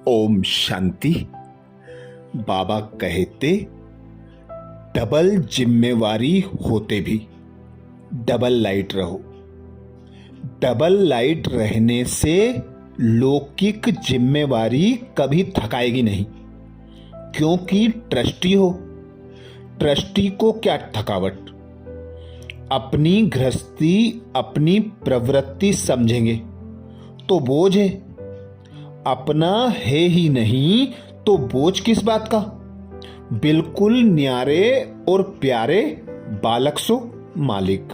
ओम शांति। बाबा कहते डबल जिम्मेवारी होते भी डबल लाइट रहो। डबल लाइट रहने से लौकिक जिम्मेवारी कभी थकाएगी नहीं, क्योंकि ट्रस्टी हो। ट्रस्टी को क्या थकावट। अपनी गृहस्थी अपनी प्रवृत्ति समझेंगे तो बोझ है, अपना है ही नहीं तो बोझ किस बात का। बिल्कुल न्यारे और प्यारे बालक सो मालिक।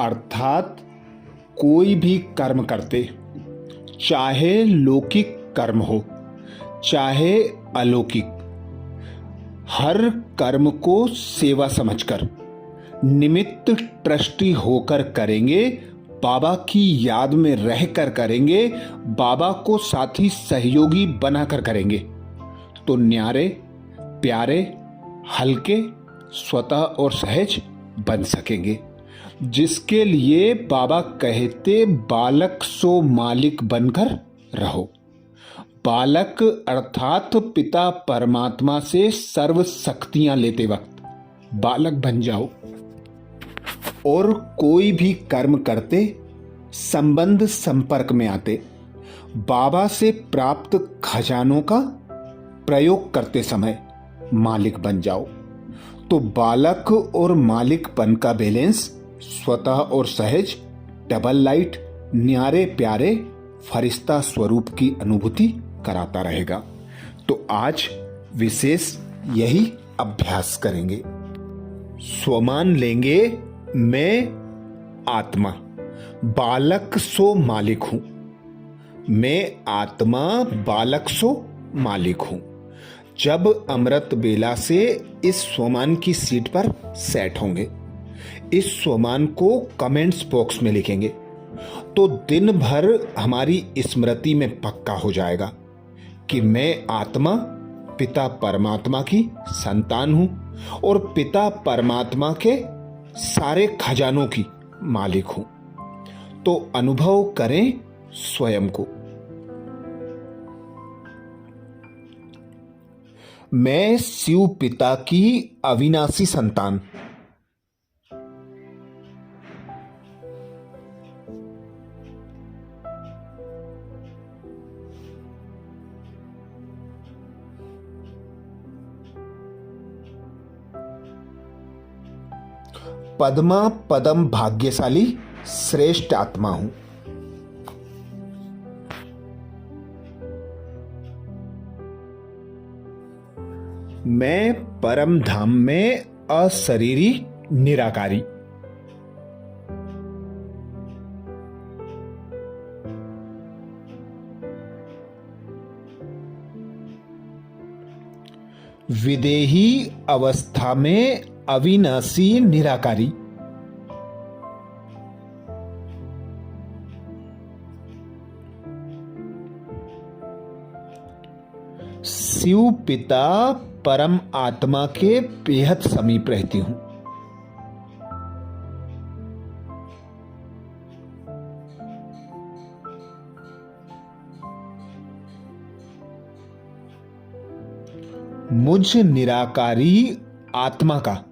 अर्थात कोई भी कर्म करते, चाहे लौकिक कर्म हो चाहे अलौकिक, हर कर्म को सेवा समझकर निमित्त ट्रस्टी होकर करेंगे, बाबा की याद में रहकर करेंगे, बाबा को साथी सहयोगी बनाकर करेंगे तो न्यारे प्यारे हल्के स्वतः और सहज बन सकेंगे। जिसके लिए बाबा कहते बालक सो मालिक बनकर रहो। बालक अर्थात पिता परमात्मा से सर्व शक्तियां लेते वक्त बालक बन जाओ। और कोई भी कर्म करते, संबंध संपर्क में आते, बाबा से प्राप्त खजानों का प्रयोग करते समय मालिक बन जाओ तो बालक और मालिकपन का बैलेंस स्वतः और सहज डबल लाइट न्यारे प्यारे फरिश्ता स्वरूप की अनुभूति कराता रहेगा। तो आज विशेष यही अभ्यास करेंगे। स्वमान लेंगे मैं आत्मा बालक सो मालिक हूं। मैं आत्मा बालक सो मालिक हूं। जब अमृत बेला से इस स्वमान की सीट पर सेट होंगे, इस स्वमान को कमेंट्स बॉक्स में लिखेंगे तो दिन भर हमारी स्मृति में पक्का हो जाएगा कि मैं आत्मा पिता परमात्मा की संतान हूं और पिता परमात्मा के सारे खजानों की मालिक हूं। तो अनुभव करें स्वयं को। मैं शिव पिता की अविनाशी संतान, पद्मा पदम भाग्यशाली श्रेष्ठ आत्मा हूं। मैं परम धाम में अशरीरी निराकारी। विदेही अवस्था में अविनाशी निराकारी। शिव पिता परम आत्मा के बेहद समीप रहती हूं। मुझ निराकारी आत्मा का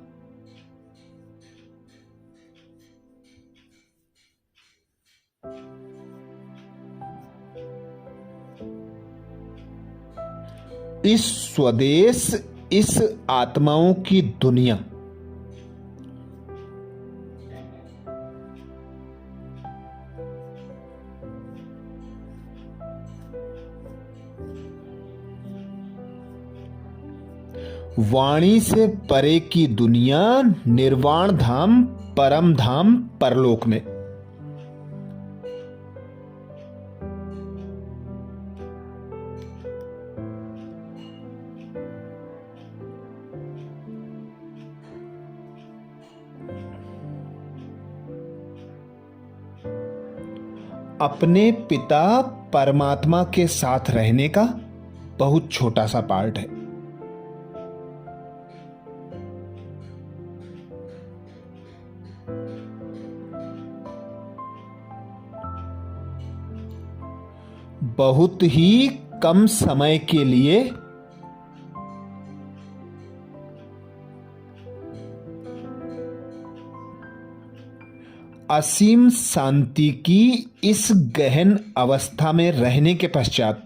इस स्वदेश, इस आत्माओं की दुनिया वाणी से परे की दुनिया, निर्वाण धाम परम धाम परलोक में। अपने पिता परमात्मा के साथ रहने का बहुत छोटा सा पार्ट है। बहुत ही कम समय के लिए असीम शांति की इस गहन अवस्था में रहने के पश्चात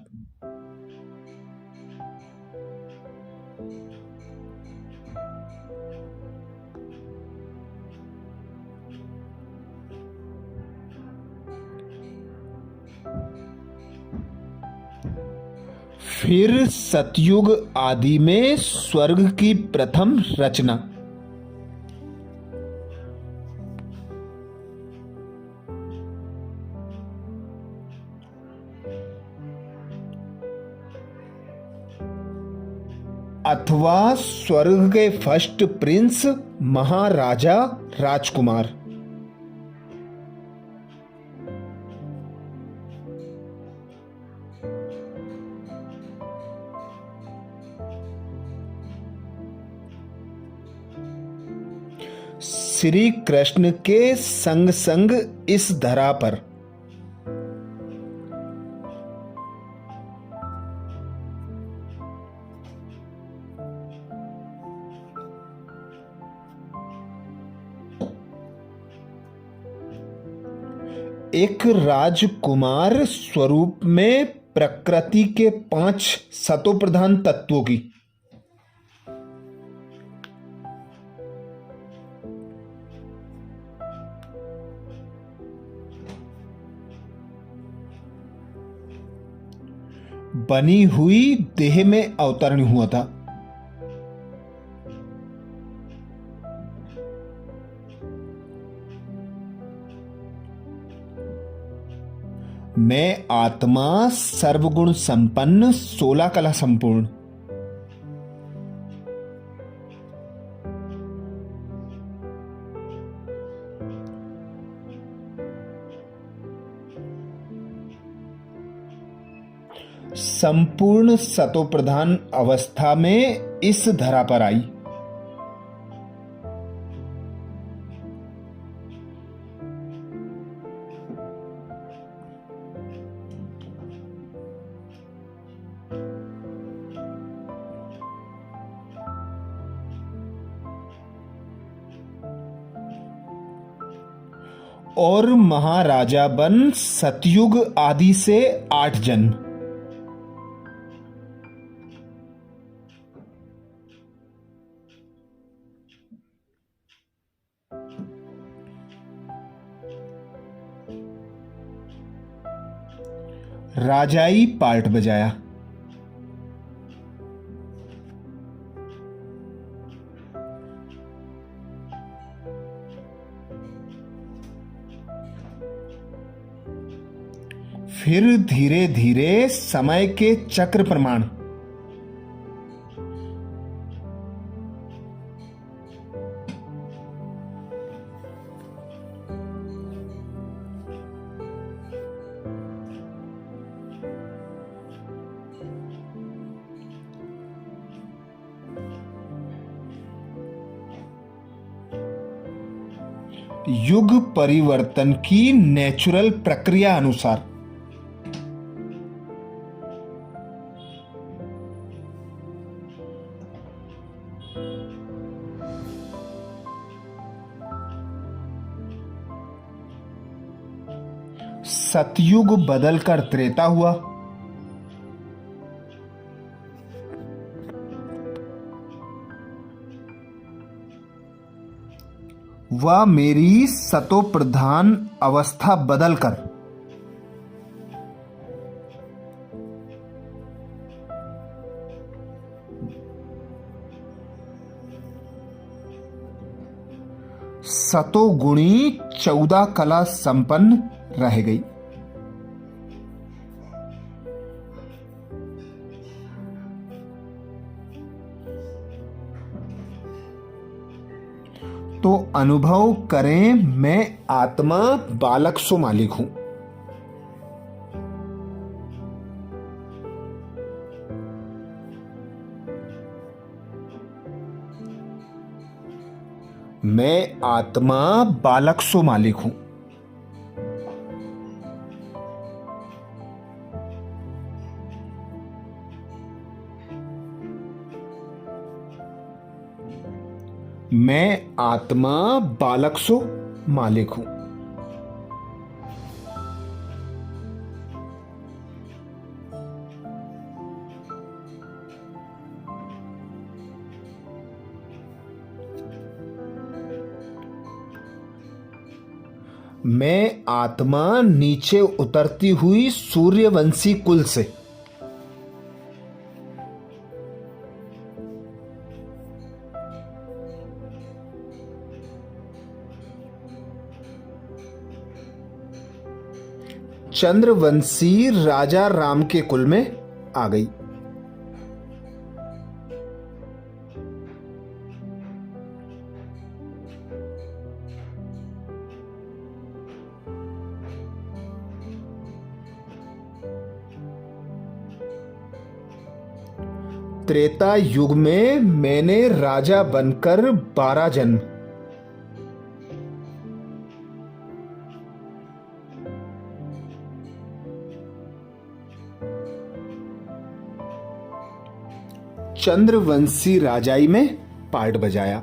फिर सतयुग आदि में स्वर्ग की प्रथम रचना। अथवा स्वर्ग के फर्स्ट प्रिंस, महाराजा, राजकुमार। श्री कृष्ण के संग संग इस धरा पर एक राजकुमार स्वरूप में प्रकृति के 5 सतोप्रधान तत्वों की बनी हुई देह में अवतरण हुआ था। मैं आत्मा सर्वगुण संपन्न 16 कला संपूर्ण संपूर्ण सतोप्रधान अवस्था में इस धरा पर आई। और महाराजा बन सतयुग आदि से 8 जन्म। राजाई पार्ट बजाया। फिर धीरे धीरे समय के चक्र प्रमाण युग परिवर्तन की नेचुरल प्रक्रिया अनुसार सतयुग बदलकर त्रेता हुआ। वह मेरी सतो प्रधान अवस्था बदलकर सतोगुणी 14 कला संपन्न रह गई। तो अनुभव करें, मैं आत्मा बालक सो मालिक हूं। मैं आत्मा बालक सो मालिक हूं। मैं आत्मा बालक सो मालिक हूं। मैं आत्मा नीचे उतरती हुई सूर्यवंशी कुल से। चंद्रवंशी राजा राम के कुल में आ गई। त्रेता युग में मैंने राजा बनकर 12 जन्म, चंद्रवंशी राजाई में पार्ट बजाया।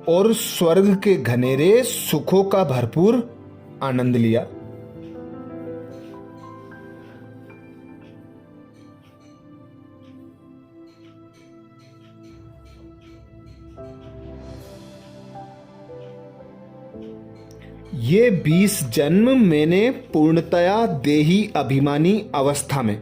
और स्वर्ग के घनेरे सुखों का भरपूर आनंद लिया। ये 20 जन्म मैंने पूर्णतया देही अभिमानी अवस्था में,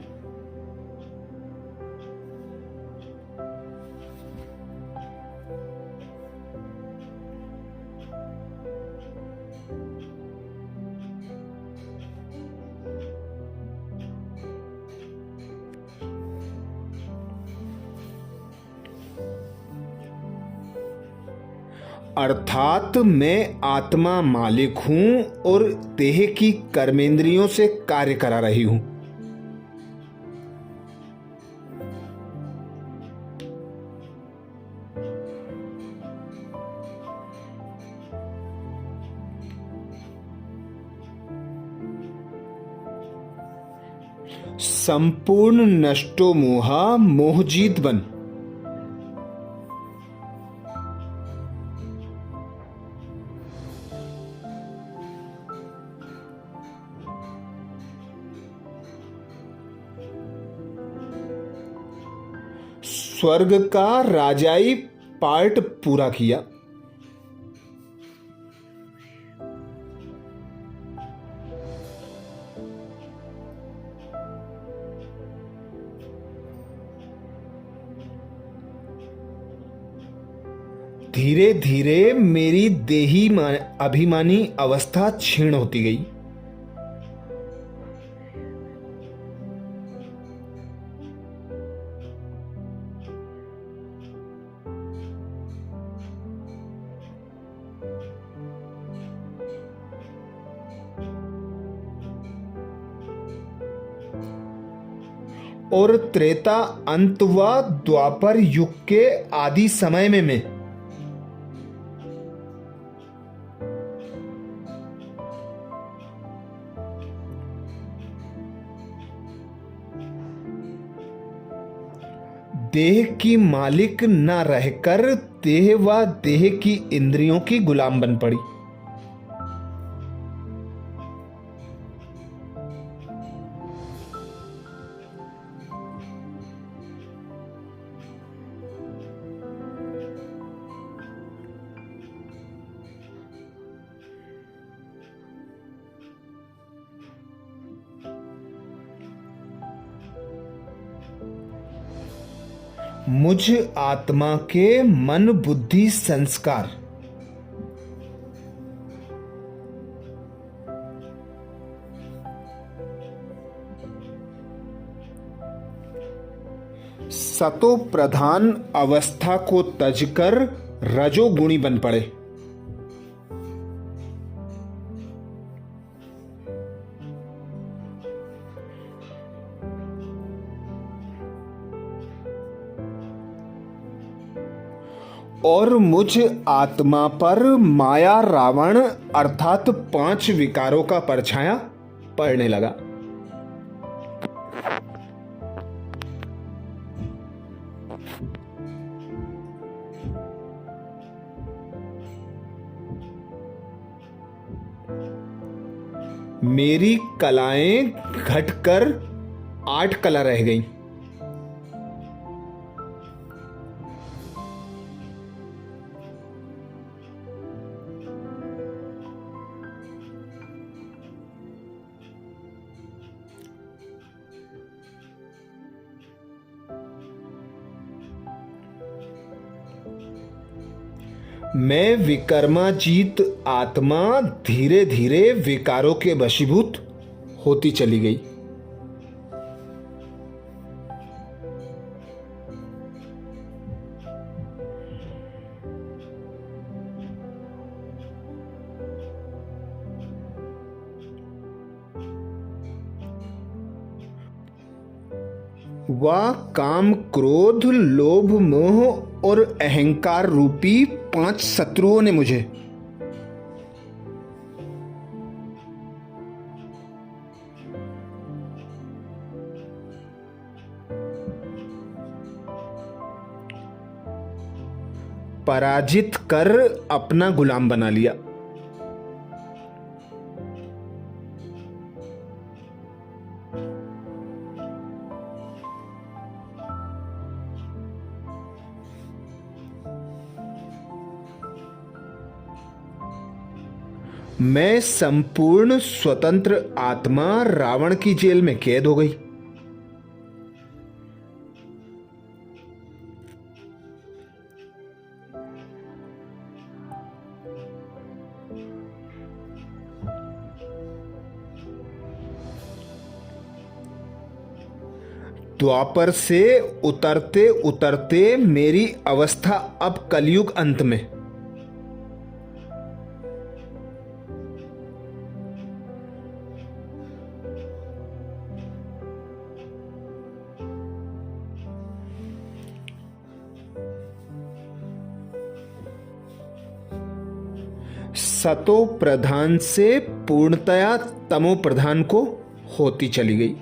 अर्थात मैं आत्मा मालिक हूं और देह की कर्मेंद्रियों से कार्य करा रही हूं। संपूर्ण नष्टो मोहा मोहजीत बन। स्वर्ग का राजाई पार्ट पूरा किया। धीरे धीरे मेरी देही अभिमानी अवस्था क्षीण होती गई। और त्रेता अंत व द्वापर युग के आदि समय में मैं देह की मालिक न रहकर देह व देह की इंद्रियों की गुलाम बन पड़ी। मुझ आत्मा के मन बुद्धि संस्कार सतो प्रधान अवस्था को तजकर रजोगुणी बन पड़े। और मुझ आत्मा पर माया रावण अर्थात 5 विकारों का परछाया पड़ने लगा। मेरी कलाएं घटकर 8 कला रह गईं। मैं विकर्माजीत आत्मा धीरे धीरे विकारों के वशीभूत होती चली गई। वह काम, क्रोध, लोभ, मोह और अहंकार रूपी 5 शत्रुओं ने मुझे पराजित कर अपना गुलाम बना लिया। मैं संपूर्ण स्वतंत्र आत्मा रावण की जेल में कैद हो गई। द्वापर से उतरते उतरते मेरी अवस्था अब कलयुग अंत में सतो प्रधान से पूर्णतया तमो प्रधान को होती चली गई।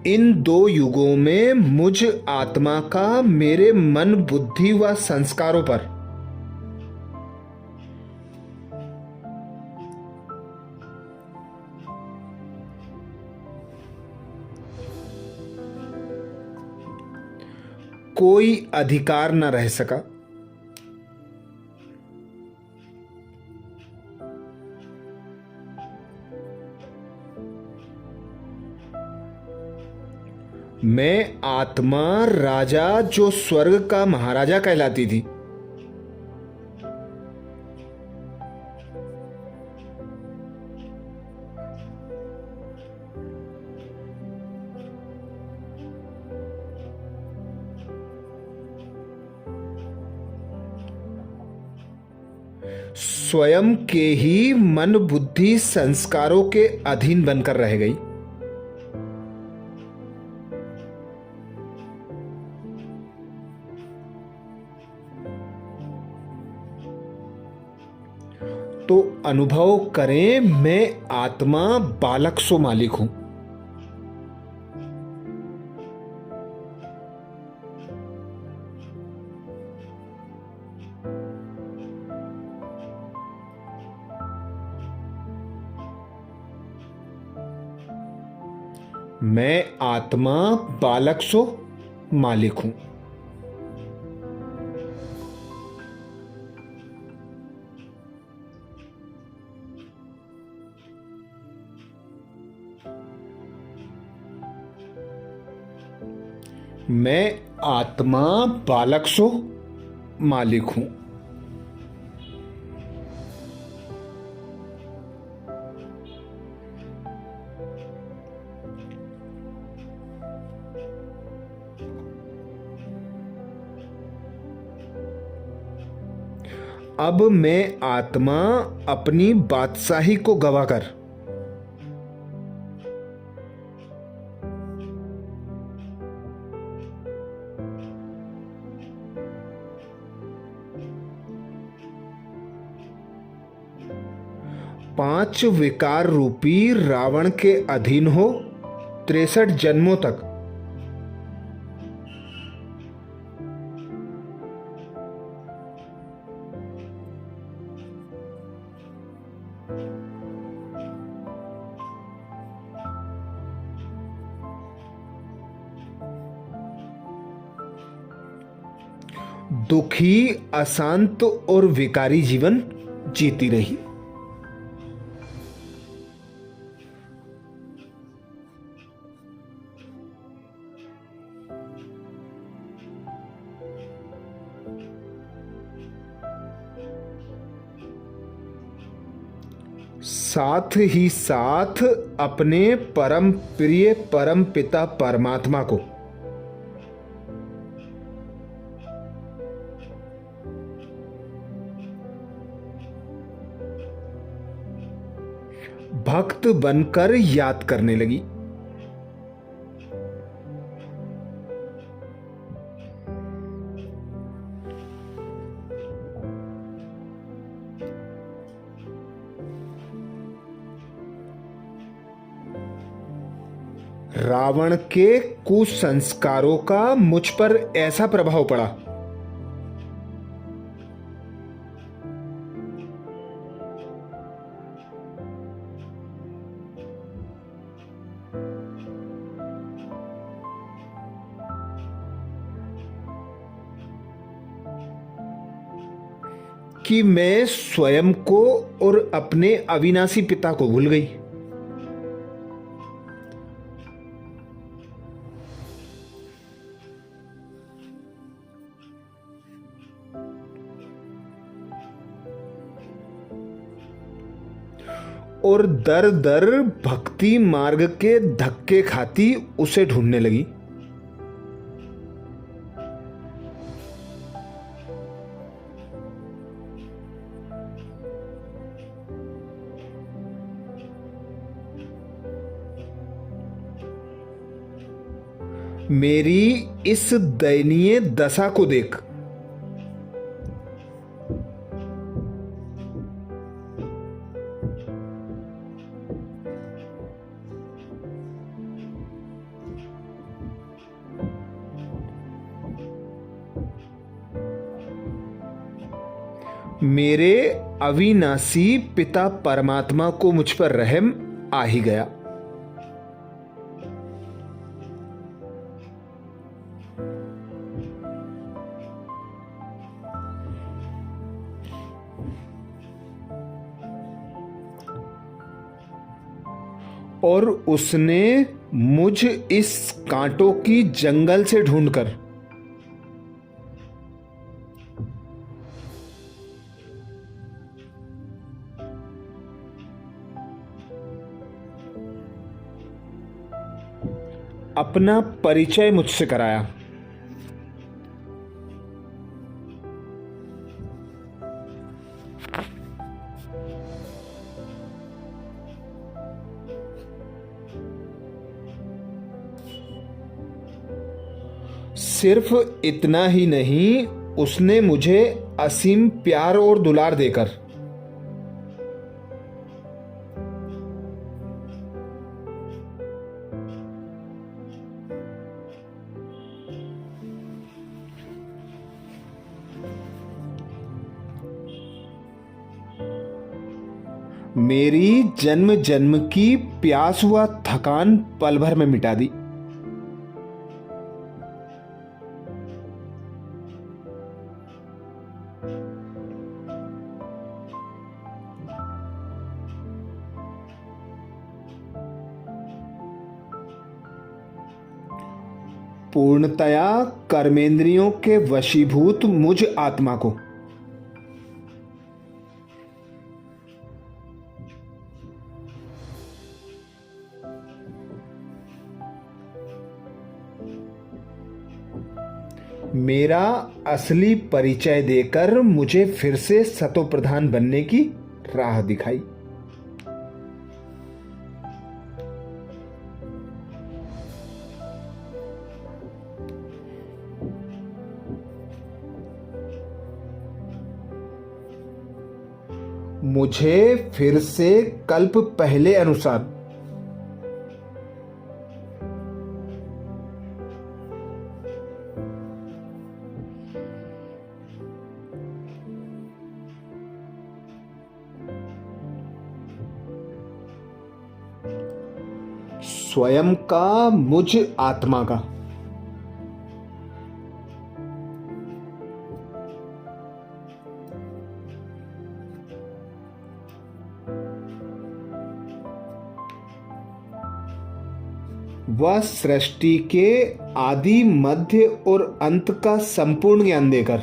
इन 2 युगों में मुझ आत्मा का मेरे मन, बुद्धि व संस्कारों पर कोई अधिकार न रह सका। मैं आत्मा राजा जो स्वर्ग का महाराजा कहलाती थी, स्वयं के ही मन, बुद्धि, संस्कारों के अधीन बनकर रह गई। तो अनुभव करें, मैं आत्मा बालक सो मालिक हूं। मैं आत्मा बालक सो मालिक हूं। मैं आत्मा बालक सो मालिक हूं। अब मैं आत्मा अपनी बादशाही को गवाकर पांच विकार रूपी रावण के अधीन हो 63 जन्मों तक दुखी, अशांत और विकारी जीवन जीती रही। साथ ही साथ अपने परम प्रिय परम पिता परमात्मा को भक्त बनकर याद करने लगी। रावण के कुसंस्कारों का मुझ पर ऐसा प्रभाव पड़ा कि मैं स्वयं को और अपने अविनाशी पिता को भूल गई। और दर दर भक्ति मार्ग के धक्के खाती उसे ढूंढने लगी। मेरी इस दयनीय दशा को देख मेरे अविनाशी पिता परमात्मा को मुझ पर रहम आ ही गया। और उसने मुझ इस कांटों की जंगल से ढूंढकर अपना परिचय मुझसे कराया। सिर्फ इतना ही नहीं, उसने मुझे असीम प्यार और दुलार देकर मेरी जन्म जन्म की प्यास हुआ थकान पल भर में मिटा दी। पूर्णतया कर्मेंद्रियों के वशीभूत मुझ आत्मा को मेरा असली परिचय देकर मुझे फिर से सतोप्रधान बनने की राह दिखाई। मुझे फिर से कल्प पहले अनुसार स्वयं का मुझ आत्मा का वह सृष्टि के आदि मध्य और अंत का संपूर्ण ज्ञान देकर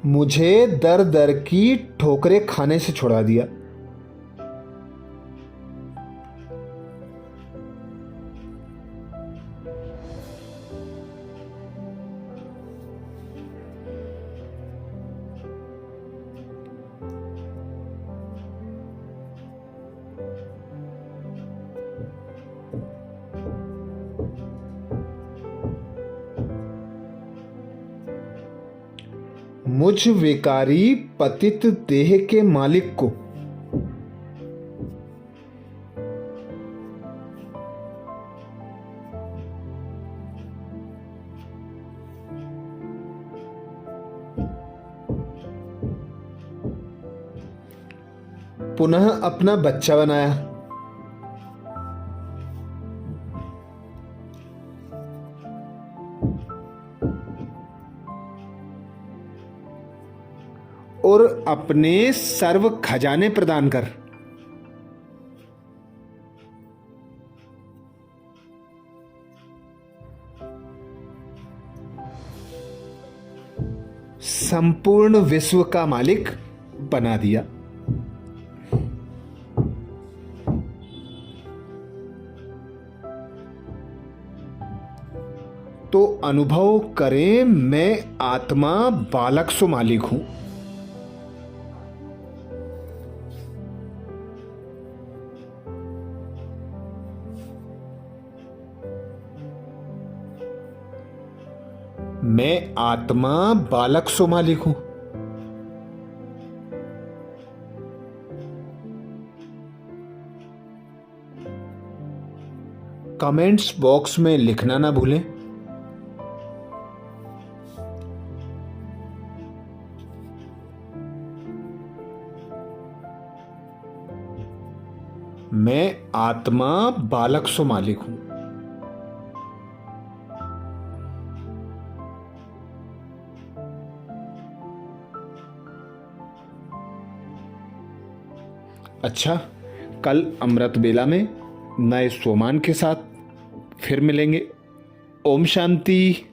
मुझे दर दर की ठोकरें खाने से छुड़ा दिया। मुझ विकारी पतित देह के मालिक को पुनः अपना बच्चा बनाया। और अपने सर्व खजाने प्रदान कर संपूर्ण विश्व का मालिक बना दिया। तो अनुभव करें, मैं आत्मा बालक सो मालिक हूं। मैं आत्मा बालक सो मालिक हूं। कमेंट्स बॉक्स में लिखना ना भूलें। मैं आत्मा बालक सो मालिक हूं। अच्छा, कल अमृत बेला में नए सोमान के साथ फिर मिलेंगे। ओम शांति।